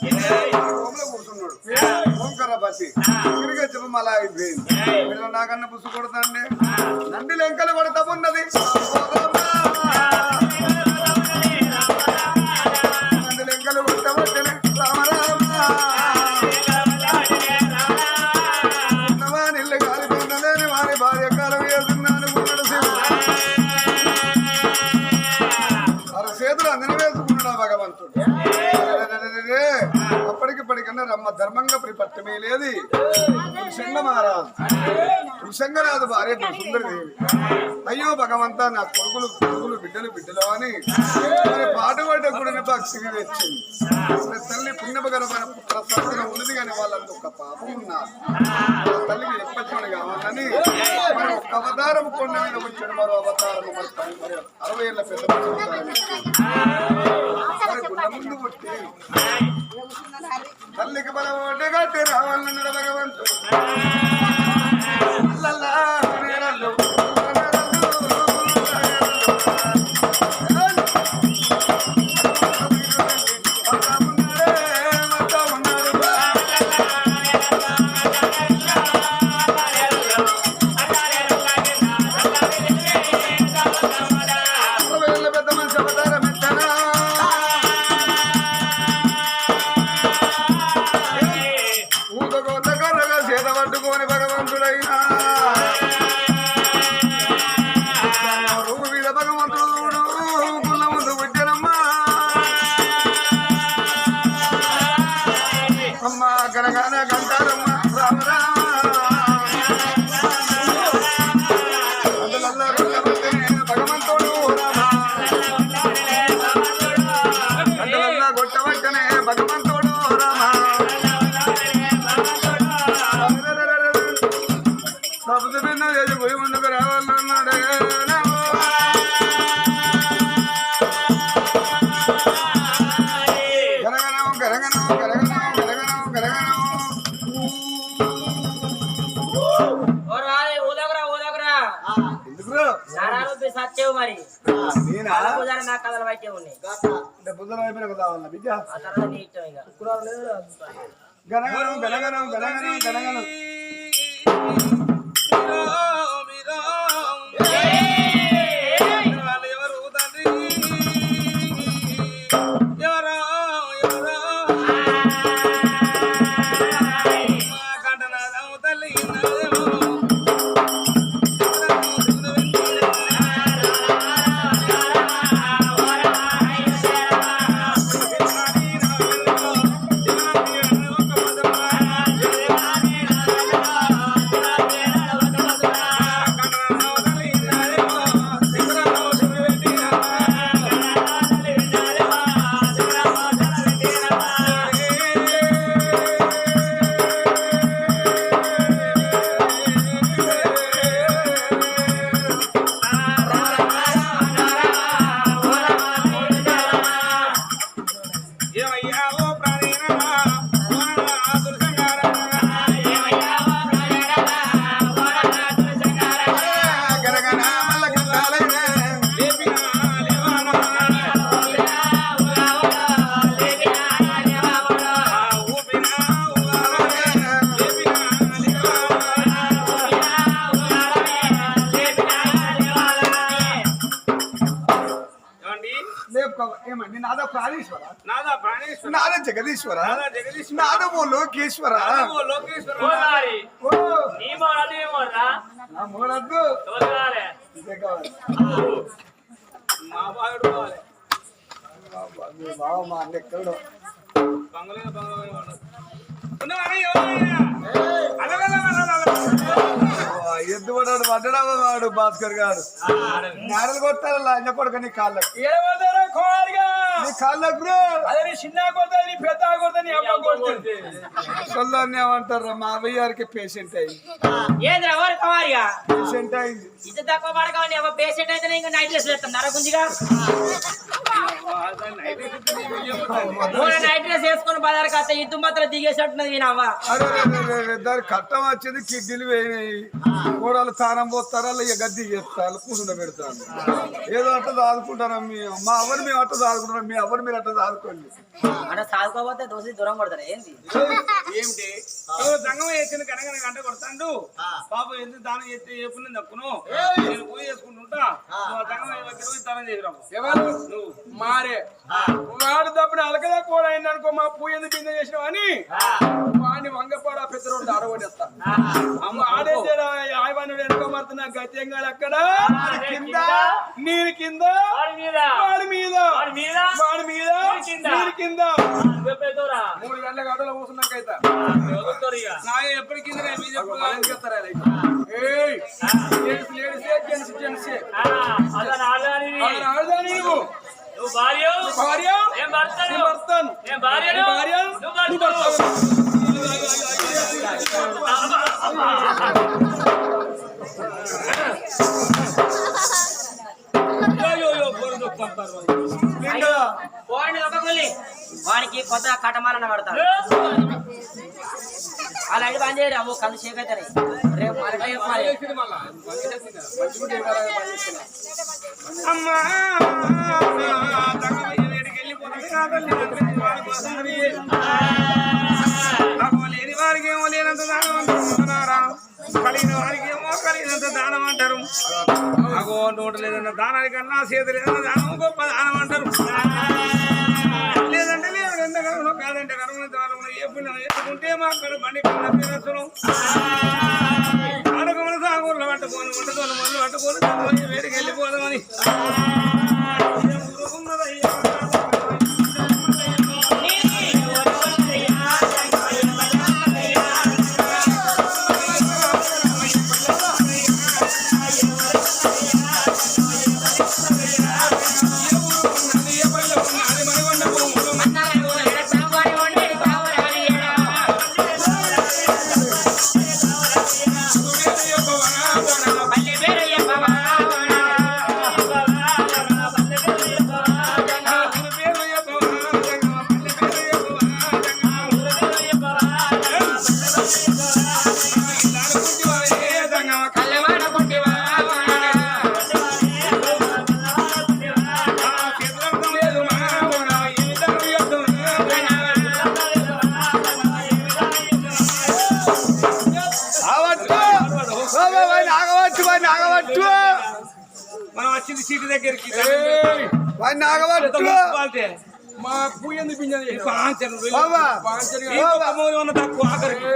హోంలో కూర్చున్నాడు ఓంకరపతి తిరిగే చెప్పం అలా అయిపోయింది వీళ్ళు నాకన్నా పుసు కొడతాండి నంది లెంకలు కొడతామున్నది నంది లెంకలు కొడతామని రామరామ నిల్లు కాలిపోయినలేని వారి భార్య కాలం వేస్తున్నాను చేతులు అందరం వేసుకున్నాడు భగవంతుడు అప్పటికిప్పటికన్నా రమ్మ ధర్మంగా ప్రిపట్టమే లేదు వృషంగ మహారాజు వృషంగరాజు భార్య సుందరదేవి అయ్యో భగవంతా నా కొడుకులు బిడ్డలు అని మరి పాటుపడ్డ గుడిని పక్షికి వచ్చింది తల్లి పుణ్యభగరమైన పుత్ర ఉన్నది కానీ వాళ్ళంతా ఒక పాపం ఉన్నారు తల్లికి ఎప్పటి కావాలని మరి ఒక అవతారం కొండ మీద వచ్చాడు మరో అవతారం మరి 60 ఏళ్ళ పెద్ద ముందు పుట్టి తల్లికి బలం ఒకటి కట్టి రావాలన్నాడు భగవంతుడు ముందుకు రావాలన్నాడే సత్యవు మరి నా కథలు బయటే ఉన్నాయి గనగనం గనగనం గనగనం గనగనం నాద జగదీశ్వర నాదమో లోకేశ్వర మూడద్దు బావ మా అన్న ఎక్కడో ఎద్దుపడ్డాడు పడ్డాడు వాడు భాస్కర్ గారు నాడలు కొట్టాలి లంజ కొడుకు నీ కాళ్ళకు నీ కాళ్ళకు చిన్న కొడుతుంది పెద్ద కొడుతుంది సొల్లాన్ని ఏమంటారు మా అయ్యారికి పేషెంట్ అయింది పేషెంట్ అయింది పేషెంట్ అయితే ఇంకా నైట్ వేస్తాను నరకుంజిగా నైట్ డ్రెస్ వేసుకొని బజార్ కాస్త ఇద్దు మాత్రం దిగేసేట్టున్నది వినవ్వ. అరే దాని కట్టం వచ్చింది కిడ్నీలు వేయినాయి కూడలు తానం పోతారా ఇక గడ్డి చేస్తారు కూర్చుండ పెడతాను ఏదో అట్ట దాదుకుంటారా మా అవ్వని మేము అట్ట దాదుకుంటాం మీ అవ్వని మీరు అట్ట దాదుకోండి అంటే సాదుకోపోతే దోసి దూరం కొడతారు ఏంది ఏమిటి సంగం వేసిన కనగన గంట కొడతాడు పాప ఎందుకు దానం చేస్తే ఏ పుణ్యం దక్కును నేను పూజ చేసుకుంటుంటా దానం చేసిరావు ఎవరు నువ్వు మారే వాడు తప్పుడు అలకదా కూడా అయింది అనుకో మా పూజ ఎందుకు కింద చేసినావు అని వాడిని వంగపాడు ఆ పెద్దరోడు ఆడగొట్టేస్తా అమ్మ ఆడేసాడు ఆయవానుడు వెనుక మారుతున్నా గత్యంగా అక్కడ కింద నీరు కింద వాడి మీద వాడి మీద నీరు కింద 3 గంటల గంటలో కూర్చున్నాకైతే నా ఎప్పటి కింద మీరు ఎప్పుడు ఆడదాని నువ్వు భార్య వాడికి కొత్త కటమాలన్న పడతాడు అలాంటి పని చేయరు అమ్మో కళ్ళు షేక్ అవుతాయి రేపు అమ్మా లేని వారికి ఏమో లేనంత దానం అంటున్నారా కలిగిన వారికి ఏమో కలిగినంత దానం అంటారు అగో నోటు లేదన్న దానానికన్నా చేతి లేదన్న దానం గొప్ప దానం అంటారు లేదంటే లేదు ఎంత కరువులో కాదంటే కరువుల దానంలో ఏ పుణ్యం ఎత్తుకుంటే మా అక్కడ బండి కన్నా తినచ్చును అడుగుల సాగుర్లో పట్టుకొని వంటకొని మొదలు పట్టుకొని వేడికి వెళ్ళిపోదామని మనం వచ్చింది సీటు దగ్గరికి మా పూజ తక్కువ ఆఖరికి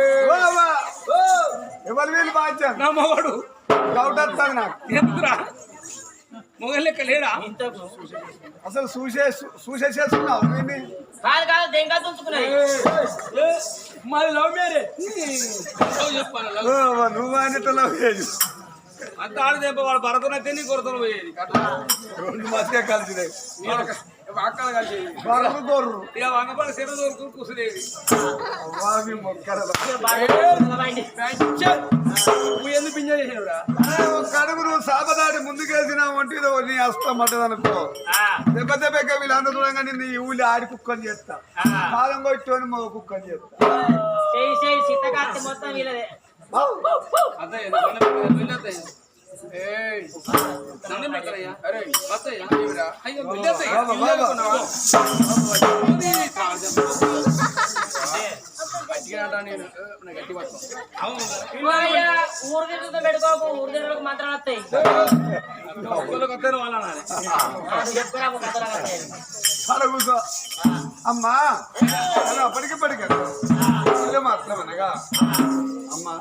ఎవరు వీళ్ళు బాధ్యత నా మగడు డౌట్ వస్తుంది నాకు ఎందుకురా మొగల్ లెక్క లేడా అసలు చూసేసేస్తున్నావు కాదు కాదు దెంగా తుంచుకున్నాయి మాది లవ్ మ్యారేజ్ చెప్పాను నువ్వు అనేట లవ్ చేయు అంత ఆడదేప వాడు భరతనైతే నీ కొరతలు పోయేది 2 మధ్య కలిసినాయి అక్కలు కలిసి ఇక వంగపడి సెర దొరుకు కూర్చునేది ఎందుకు పింజ చేసినవురా కడుగు నువ్వు సాపదాడి ముందుకేసినావు అంటే ఇదో నీ అస్తం అంటదనుకో దెబ్బ దెబ్బక వీళ్ళందరూ చూడంగా నీ ఊళ్ళో ఆడి కుక్కని చేస్తా కాలం కొట్టుకొని మగ కుక్కని చేస్తా మొత్తం వీళ్ళదే ఊరిదితో పెట్టుకోకు ఊరిదిలకు మంత్రాలు వస్తాయి కూర్చో అమ్మా అప్పటికిప్పటికే మాత్రం అనగా అమ్మా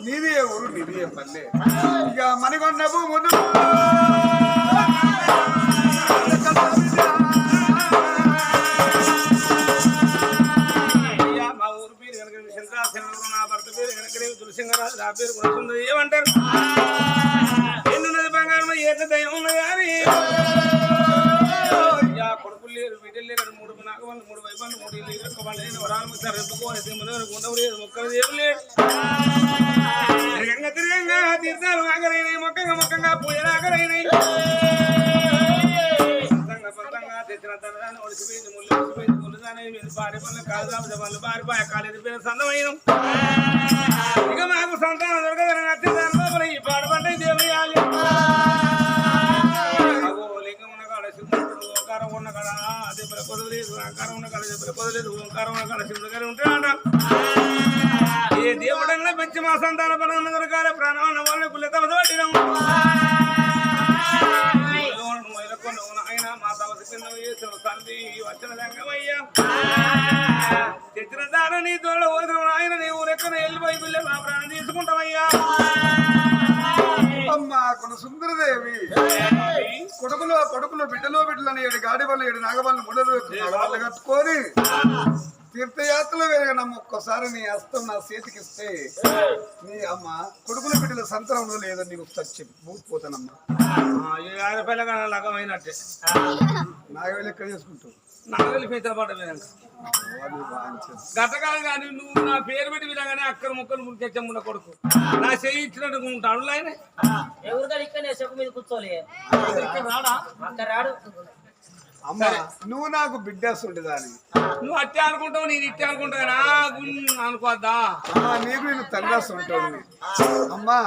నీది ఏ ఊరు నీది ఏ పల్లె ఇక మణికొండ ముందు మా ఊరు పేరు కనుక నా భర్త పేరు కనుక తులసింగరాజు నా పేరు కూడా ఏమంటారు ఎన్నున్నది బంగారం ఏట దయం ఉన్నది కానీ కొడుకులు లేరు బిడ్డలు లేరు 3 నాగవాళ్ళు 3 వైపాలు 3 ఇల్లు ఇరొక్క వాళ్ళు లేని వరాలు ఎత్తుకోవాలి లేదు మొక్కలు ఏం లేడు తిరగంగా తీర్థాలు ఆగరైనాయి మొక్కంగా పూజలు ఆగరైనాయి కన్నదాన్ని ఒడిసిపోయింది ముళ్ళు ఒడిసిపోయింది ముళ్ళుదాని భార్య పనులు కాదు పనులు భార్య బాయ కాలేదు పేరు సందమైన ఇక మాకు సంతానం దొరకదని నచ్చింది లోపల ఈ పాడపడ్డ దేవుయాలి లింగం ఉన్న కాడ శివుడు ఓంకారం ఉన్న కాడ దెబ్బల పొదలేదు ఓంకారం ఉన్న కాడ దెబ్బల పొదలేదు ఓంకారం ఉన్న కాడ శివుడు గారు ఉంటాడ ఏ దేవుడంగా పెంచి మా సంతాన పనులు దొరకాలి ప్రాణం వాళ్ళని కుళ్ళ తమస పట్టినాం ఆయన మా తమస తండ్రి వచ్చిన రంగమయ్యా తెచ్చిన దాన నీ తోడ పోతున్న ఆయన నీవు రెక్కన వెళ్ళిపోయి పిల్ల మా ప్రాణం తీసుకుంటామయ్యా అమ్మా కొన సుందరదేవి కొడుకులు బిడ్డలో బిడ్డలని ఏడు గాడి వాళ్ళు ఏడు నాగవాళ్ళు ముడలు వాళ్ళు కట్టుకొని తీర్థయాత్రలు వేరగనమ్మ ఒక్కసారి నీ హస్తం నా చేతికిస్తే నీ అమ్మ కొడుకుల బిడ్డల సంతానంలో లేదో నీకు వచ్చి పోతానమ్మా లగమైనట్టే నాగవేలు ఎక్కడ చేసుకుంటావు నాగలి పెంచిన పడ్డ గతకాలం కానీ నువ్వు నా పేరు పెట్టి వినగానే అక్కడ ముక్కలు తెచ్చమ్మున్న కొడుకు నా చేయి ఇచ్చినట్టు ఉంటాడు ఆయన ఎవరికాడ ఇక్కడ చెప్పు మీద కూర్చోలే రాడా అక్కడ రాడు అమ్మ నువ్వు నాకు బిడ్డేస్తుంటే దాని నువ్వు అట్టే అనుకుంటావు నేను ఇట్టే అనుకుంటా అనుకోద్దా నీకు నేను తండ్రి అమ్మా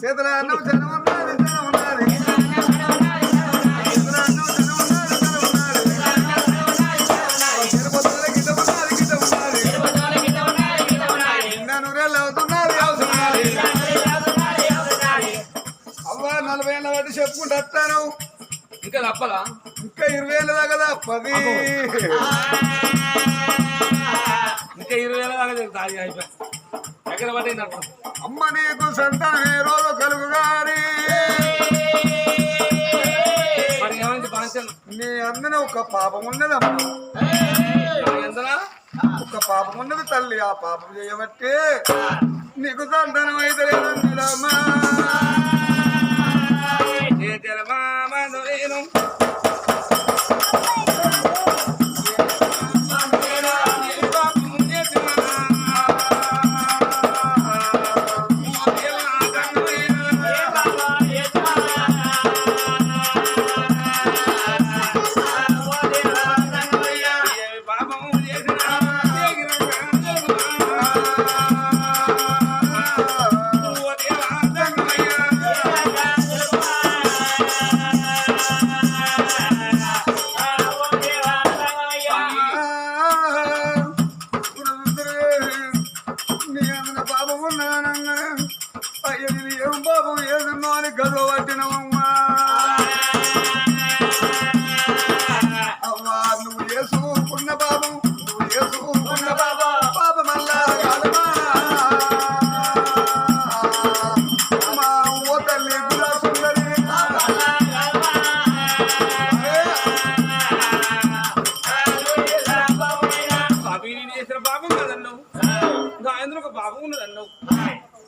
చేతుల అన్నం జనం ఉన్నది జనం ఉన్నది అవ్వ 40 ఏళ్ళ వాటి చెప్పుకుంటూ వస్తాను ఇంకా తప్పలా ఇంకా 20 ఏళ్ళ దాకా తప్పది ఇంకా 20 ఏళ్ళ దాకా తాగి అయిపోయి ఎక్కడ పట్టింది అమ్మ నీకు సంతానం ఏ రోజు కలుగుగాని మరి ఏమైంది ఫంక్షన్ నీ అందన ఒక పాపం ఉన్నదమ్మా ఎంత ఒక పాపం ఉన్నది తల్లి ఆ పాపం చేయబట్టి నీకు సంతానం అయితే లేదమ్మా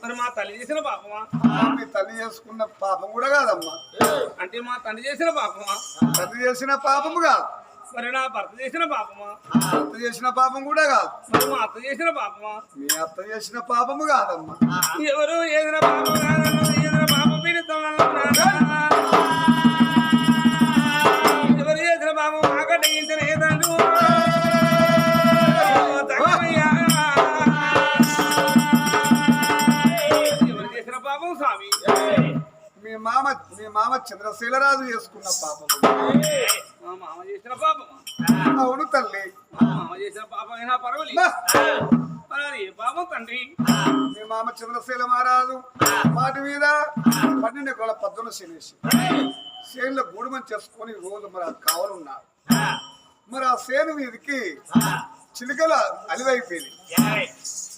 మరి మా తల్లి చేసిన పాపమా మీ తల్లి చేసుకున్న పాపం కూడా కాదమ్మా అంటే మా తండ్రి చేసిన పాపమా తల్లి చేసిన పాపము కాదు మరి నా భర్త చేసిన పాపమా భర్త చేసిన పాపం కూడా కాదు మరి మా అత్త చేసిన పాపమా మీ అత్త చేసిన పాపము కాదమ్మా ఎవరు ఏదైనా పాపం కాదన్నా ఏదైనా పాపం పీడితం ఎవరు చేసిన పాపం ఆకటి ఏదంటూ మీ మామ చంద్రశీలరాజు చేసుకున్న పాపం మా మామ చేసిన పాపమా అవును తల్లి మామ చేసిన పాపం అయినా పర్వాలేదు మరి పాపం తండ్రి మీ మామ చంద్రశీల మహారాజు వాటి మీద 12 కోళ్ళ పద్దులు శనేసి సేనులో గూడుమని చేసుకొని రోజు మరి అది కావాలన్నారు మరి ఆ సేను మీదకి చిలుకలు అలివైపోయింది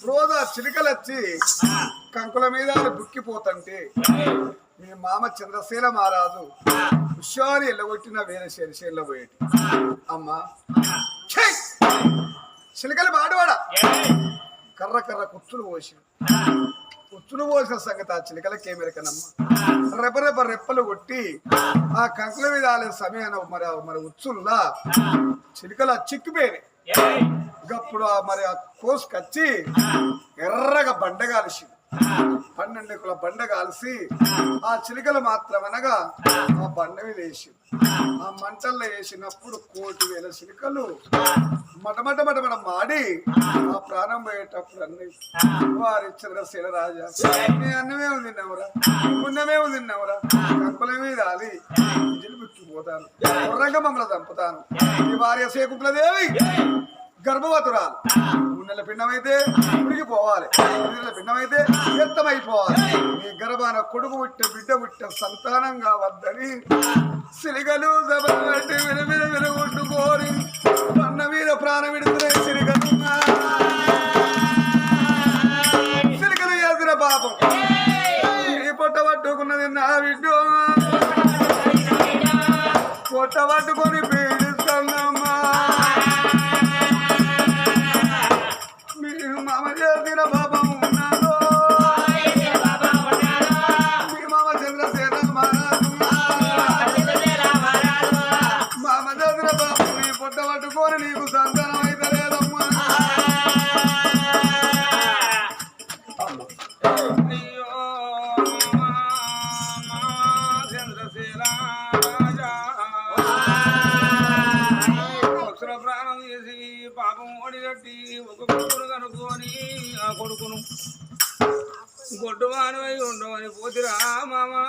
రోజు ఆ చిలుకలు వచ్చి కంకుల మీద దుక్కిపోతుంటే మీ మామ చంద్రశీల మహారాజు హుషారు ఎల్లగొట్టిన వేరే శేరిశేల్లో పోయేటి అమ్మా చిలుకలు బాడువాడా కర్ర కర్ర కుచ్చులు పోసి పోసిన సంగతి ఆ చిలుకలకి ఏమెరకనమ్మా రెప్పలు కొట్టి ఆ కంకుల మీద ఆలే సమయాన మరి ఉచ్చుల్లా చిలుకలు చిక్కిపోయినాయి గప్పుడు మరి ఆ కోసుకొచ్చి ఎర్రగా బండగాలిసి 12 కుల బండ కాల్సి ఆ చిలుకలు మాత్రం అనగా ఆ బండ మీద వేసి ఆ మంటల్లో వేసినప్పుడు 1,000,000 చిలుకలు మటమట మటమట మాడి ఆ ప్రాణం పోయేటప్పుడు అన్ని వారిచ్చిన శిలరాజా నీ అన్నమేమి తిన్నావురా పుణ్యమేమి తిన్నావురా కంకుల మీద అది పోతాను కుర్రంగా మమ్మల్ని చంపుతాను ఈ భార్య శేకుంకులదేవి గర్భవతురాలు 3 నెలల పిండమైతే ఉడికిపోవాలి 3 నెలల పిండమైతే వ్యర్థమైపోవాలి నీ గర్భాన కొడుకు పుట్టే బిడ్డ పుట్టే సంతానం కావద్దని సిరిగలు సభటి వినవినవినగొట్టుకోరి అన్న మీద ప్రాణం విడుతున్నాయి సిరిగలు సిరిగలు చేసిన పాపం నీ పొట్ట పట్టుకున్నది నా బిడ్డ పొట్ట పట్టుకొని పీడిస్తున్నమ్మా మామ చేసిన పాపం ఉన్నాడు మీ మామ చంద్రసేన మహారాజు మామ చేసిన పాపం నీ పొట్ట పట్టుకొని నీకు సంతానం అయితే లేదమ్మా చంద్రశేల ప్రాణం చేసి పాపం ఒడిగట్టి ఒక కొడుకును కనుక్కొని ఆ కొడుకును గొడ్డువానివై ఉండవని పోతిరా మామా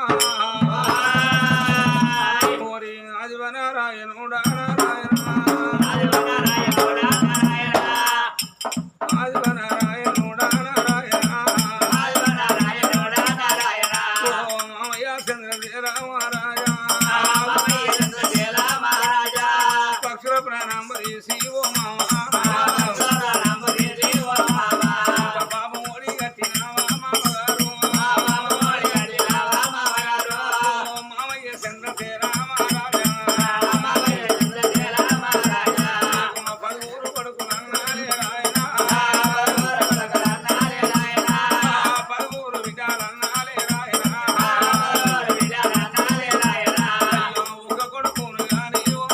ఓరి ఆదివనారాయణుడా నారాయణ ఆదివనారాయణుడా నారాయణ ఓ మామయ్య చంద్రశేల మహారాజా పక్షుల ప్రాణం చేసి ఓ మామా పాపం ఓడి కట్టినావా మామగారు మామయ్య చంద్రశేల మహారాజా పలువురు పడుకున్నాలే రాయన పలువురు విడాలన్నాలే రాయన ఒక కొడుకును గాని ఓ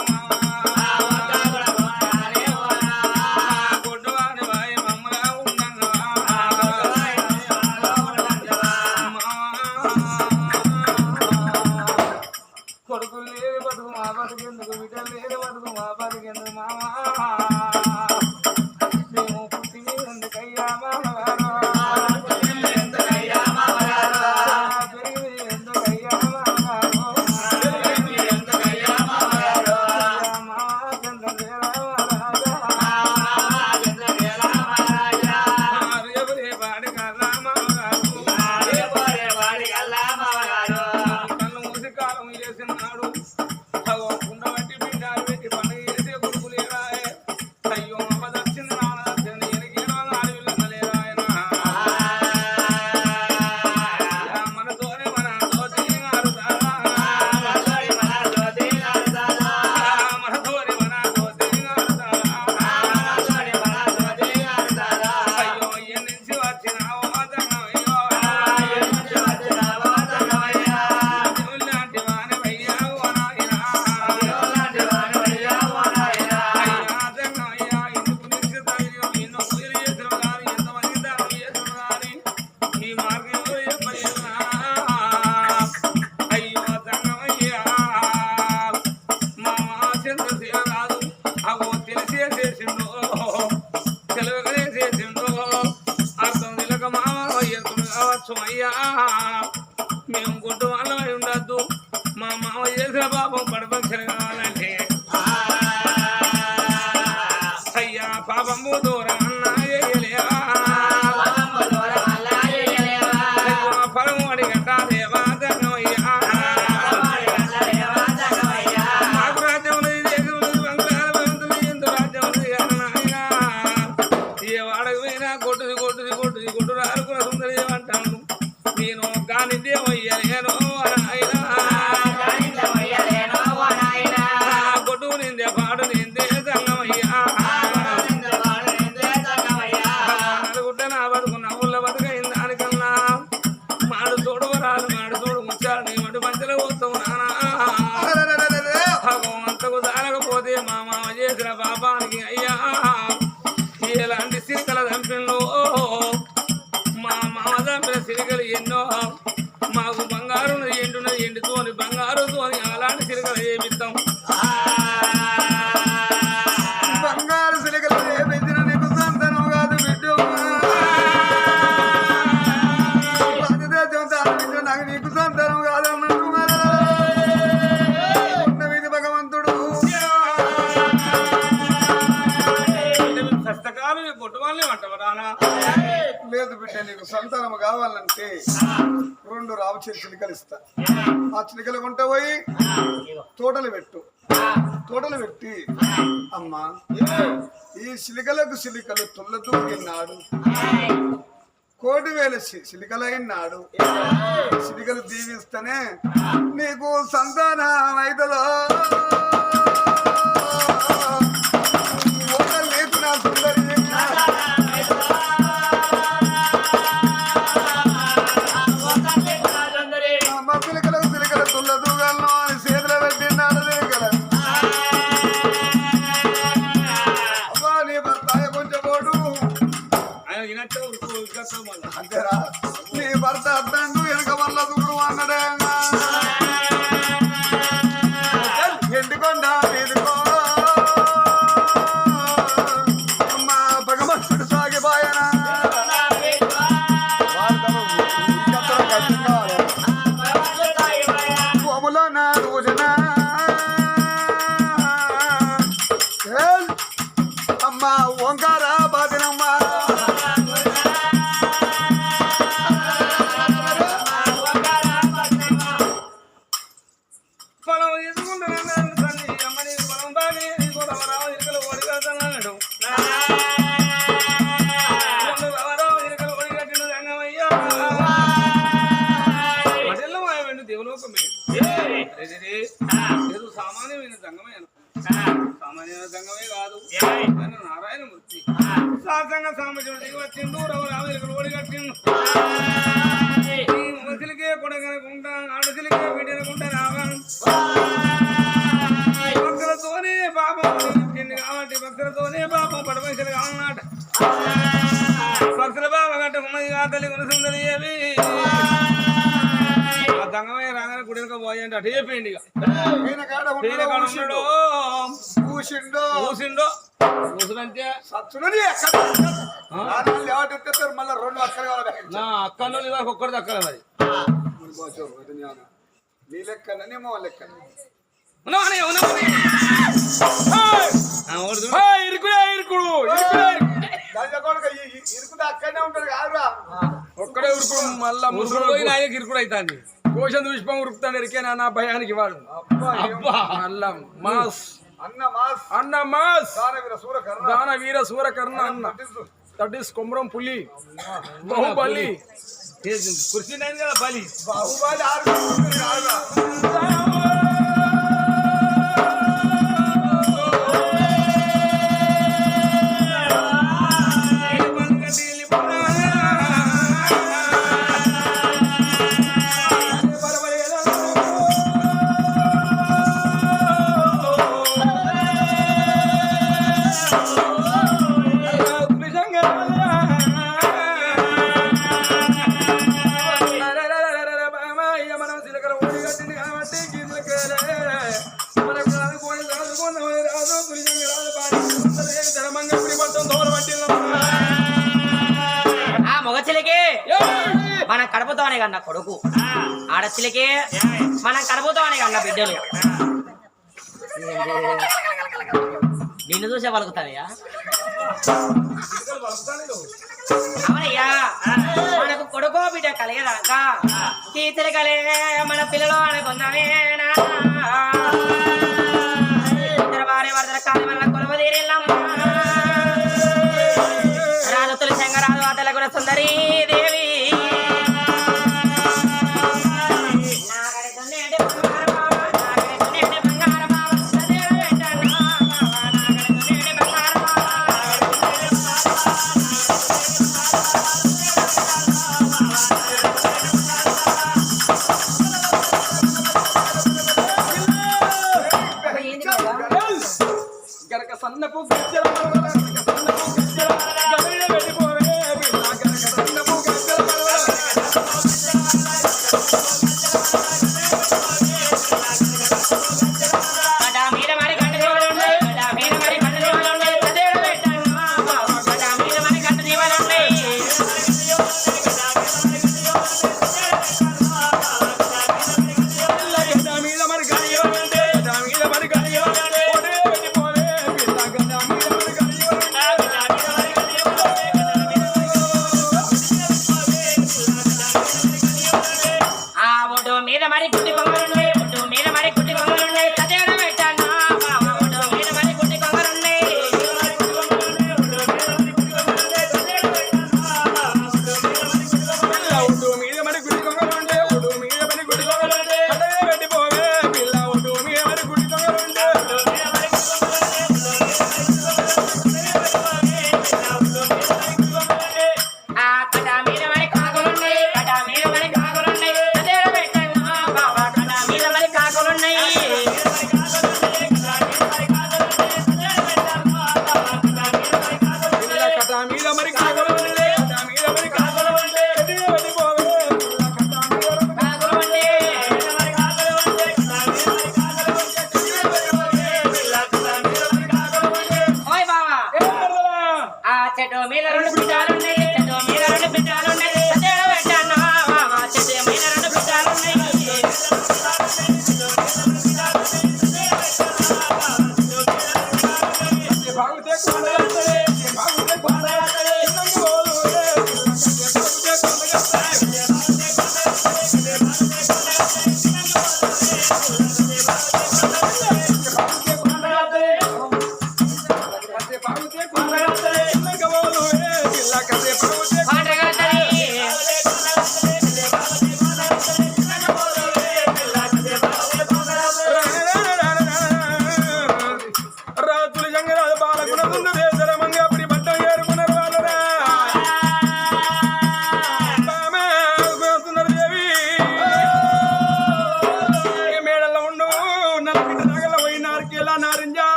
కొట్టువాని వాయి మమ్మలా ఉండగా కొడుకులు లేదు బతుకు మా బతుకెందుకు బిడ్డలు లేదు బతుకు మా బతుకెందుకు మామా మేము పుట్టి ఎందుకయ్యా మామగారు పెరిగి ఎందుకయ్యా మామగారు మా చంద్రశేల మహారాజా రేపరే పాడి కర్రా మామగారు కళ్ళు మూసి కాలం చేసినాడు ఉండబట్టి పిండాలు పెట్టి పండుగ చేసే కొడుకులు ఏరాయే అయ్యో అమ్మ దచ్చింది నాన్న దచ్చింది ఎనకేనో ఆడవిల్ల లేరాయన మనతోనే మన తోటి ఆడుతారా మనతోని మన తోటి ఆడుతారా అయ్యో ఎన్నించి వచ్చినావో తంగమయ్యో దేవుళ్ళంటి వానివయ్యా ఓ నాయనా తంగమయ్యా ఎందుకు నిలిచి ధైర్యం ఎన్నో పూజలు చేసిన గాని ఎంతమంది దానం చేసిన గాని ఈ మార్గంలో చెప్పలేదునా అయ్యో తంగమయ్యా మా చంద్రశేల రాదు అగో తెలిసే చేసిండు తెలివకనే చేసిండు అర్థం తెలియక మామ ఎత్తుడు కావచ్చు అయ్యా మేము గుడ్డు వాళ్ళమై ఉండద్దు మా మామ చేసిన పాపం పడపక్షలు కావాలంటే అయ్యా పాపము దూరం అన్నా చేయలేవా అయ్యో పరము అడిగట్టాలేవా తంగమయ్యా మాకు రాజ్యం ఉన్నది దేశం ఉన్నది బంగారు బంధువులు ఎంత రాజ్యం ఉన్నది అన్నాయనా ఏ వాడకు పోయినా కొట్టుది రారుకున్న సుందరి అంటాను నేను కాని దేవయ్యలేను నాయనా కొట్టు నిందే పాడు నిందే తంగమయ్యా అనుకుంటే నా బతుకున్న ఊళ్ళో బతుకైంది దానికన్నా మాడు చూడు వరాలు మాడు చూడు ముచ్చాడు నీ వంటి మధ్యలో పోతావు నానా అంతకు దానకపోతే మా మామ చేసిన పాపానికి అయ్యా ఎలాంటి సిరికల చంపిలో మా మామ చంపిన ఇస్తాం. బంగారు సిలికలు రేపించిన నీకు సంతానం కాదు బిడ్డు భారతదేశం తాపించిన నాకు నీకు సంతానం కాదన్నాడు ఉన్నవిధి భగవంతుడు సస్తకాలు కొట్టు వాళ్ళే అంటావరా? లేదు బిడ్డ నీకు సంతానం కావాలంటే 2 రావచే చిలికలు ఇస్తా ఆ చిలికలు కొంట పోయి తోటలు పెట్టు తోటలు పెట్టి అమ్మా ఈ సిలికలకు సిలికలు తుల్ల దూకినాడు 1,000,000 సిలికలైనాడు సిలికలు దీవిస్తేనే నీకు సంతానం అయితదో లేదు నా సుందరి సిలికల తుల్ల దూగలను అని చేతులు పెట్టినాడు సిలికల అబ్బా నీ భర్త కొంచెం పోడు ఆయన వినట్టు అంతేరా నీ భర్త అద్దండు వెనక వల్ల దూరం అన్నడే ఎండుకొండ మీదుకో అమ్మా భగవంతుడు సాగిపోయనా భూములో నా రోజున అమ్మా ఓంకార బాదినమ్మా పొలం తీసుకుంటున్నాను తల్లి అమ్మని పొలం బాగా రావు ఇరుకలు ఓడిగడుతున్నాడు రావు ఇరుకలు ఓడిగట్టిన రంగమయ్యా మధ్యలో మాయమండి దేవులోకమే లేదు సామాన్యమైన దంగమే సామాన్యమైన దంగమే కాదు నారాయణమూర్తి సాధంగా సామర్థ్యం దిగి వచ్చిండు రావు ఇరుకలు ఓడిగట్టిండు మనుషులకే కొడగనుకుంటా ఆడసిలికే బిడ్డనుకుంటా రావా భక్తులతోనే పాపం కాబట్టి భక్తులతోనే పాపం పడపైసలు కావాలన్నమాట భక్తుల బాబా గట్ట ఉన్నది కాతలి కొనసుందరి ఏమి ఆ దంగమయ్య రాగానే గుడికి పోయండి అటు చెప్పేయండి కూసిండో కూసుడంతే మళ్ళీ 2 అక్కలు కావాలి నా అక్కల్లో లేదా ఒక్కడిది అక్కల మరి నీ లెక్కనేమో లెక్క ఇరుకుడు అక్కడనే ఉంటాడు కాదురా ఒక్కడే ఉరుకుడు మళ్ళా ముసురు పోయి నాయకు ఇరుకుడు అవుతాంది కోశం పుష్పం ఉరుకుతాను ఎరికేనా నా భయానికి వాడు మళ్ళా మాస్ అన్న మాస్ దానవీర సూరకర్ణ అన్న దట్ ఈస్ కొమరం పులి బాహుబలి కుర్చీ కదా బలి ఆ మగ చిలకే మనం కడుపుతామనే కన్నా కొడుకు ఆడచిలకే మనం కడుపుతామనే కన్నా బిడ్డలు నిన్ను చూసే పలుకుతానయ్యా అవునయ్యా మనకు కొడుకో బిడ్డ కలిగేదాకా ఈ చిలకలే మన పిల్లలు అనుకున్నామేనా భార్య వరదల కాలి మన కొలవదీరెళ్ళమ్మా రాజు తులసంగ రాజు ఆ తెలగుల సుందరీ దేవి గనక సన్నపు గజ్జల గదిలో వెళ్ళిపోవే గనక సన్నపు గజ్జల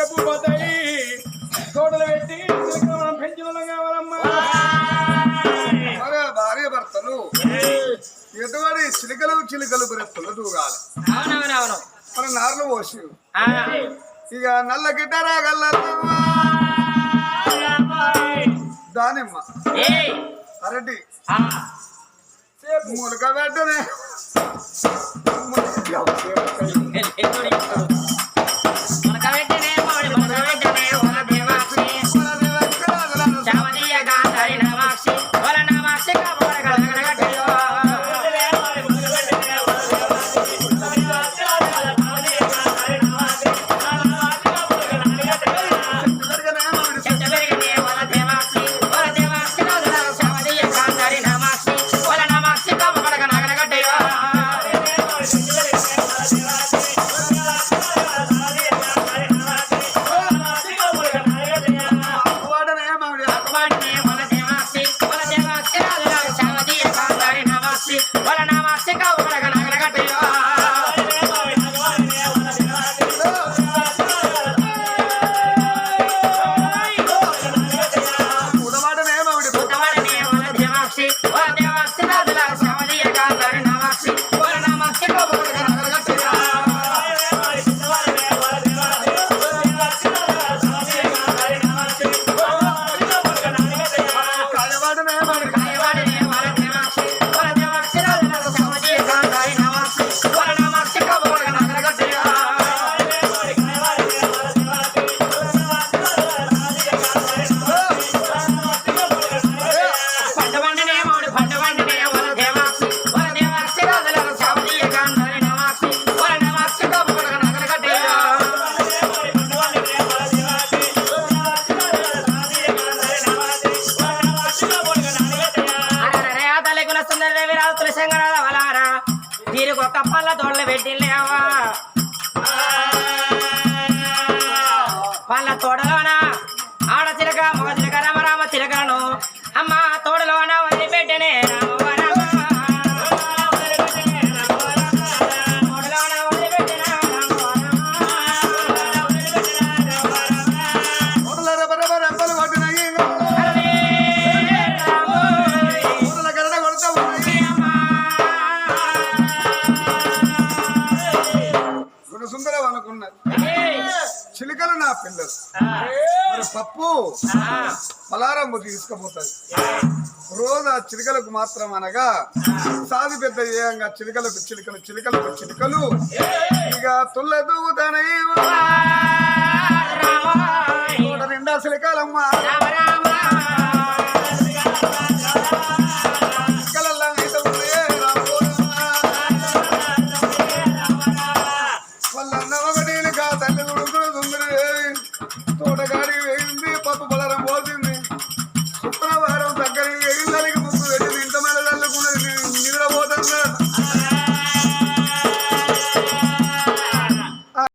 సేపు పోతాయి తోటలు పెట్టి మనం పెంచిన కావాలమ్మా మరే భార్య భర్తలు ఎటువంటి చిలుకలు చిలుకలు బ్రెత్తులు దూగాలి అవునవునవును మన నార్లు పోసి ఆ, ఇక నల్ల గిటారా గల్లమ్మ దానిమ్మ ఏయ్, అరటి ఆ, ములక పెట్టనే మనకబెట్టనే మామిడి మనకబెట్టనే వల దేవాక్షి శామదీయ గాంధారి నవాక్షి వల నవాక్షి కాబోడ గలగలగట్టయో చెట్ట పెరిగనే వల దేవాక్షి రాజుల శామదీయ గాంధారి నవాక్షి వల నవాక్షి కాబోడ గలగలగట్టయో వాడనే మామిడి వాడినే వల దేవాక్షి రాజుల శామదీయ గాంధారి నవాక్షి వల నవాక్షి కాబోడ గలగలగట్టయో ఉడవాడనే మామిడి పుట్టవాడనే వల దేవాక్షి రాజుల శామదీయ గాంధారి నవాక్షి వల నవాక్షి కాబోడ గలగలగట్టయో కాయవాడనే మామిడి కాయవాడనే వల దేవాక్షి రాజుల శామదీయ గాంధారి నవాక్షి వల నవాక్షి కాబోడ గలగలగట్టయో పండవండనే మామిడి పండవండనే వల దేవాక్షి రాజుల శామదీయ గాంధారి నవాక్షి వల నవాక్షి కాబోడ గలగలగట్టయో అరెరెరె, ఆ తల్లికుల సుందరదేవి రాజు తులసింగరాల వలారా వీరికి ఒక పళ్ళ తోళ్ళ పెట్టిలేవా వాళ్ళ తోటలోన ఆడ చిలక మగ చిలక రామ రామ చిలకలను అమ్మ తోటలోన వదిలిపెట్టనే రామ రామ తోటలోన వదిలిపెట్టిన ఊర్ల రబ్బ రెబ్బలు కొట్టినాయి అరే రామోయ్ ఊర్ల గరడ కొడతా ఉన్నాయి గుణసుందరం అనుకున్నది చిలుకలు నా పిల్లలు మరి పప్పు పలారంబు తీసుకుపోతుంది రోజు ఆ చిలుకలకు మాత్రం అనగా సాది పెద్ద ఏయంగా చిలుకలకు చిలుకలు చిలుకలకు చిలుకలు ఇక తుల్ల దూగుతానయి తోట నిండా చిలుకలమ్మ చిలుకలల్లా అయితే ఉన్నాయే వాళ్ళన్న ఒకటి కా తల్లి కొడుకులు సుందరి తోటగాడికి వేయింది పప్పు పలరం పోతుంది శుక్రవారం దగ్గరికి వేయిందని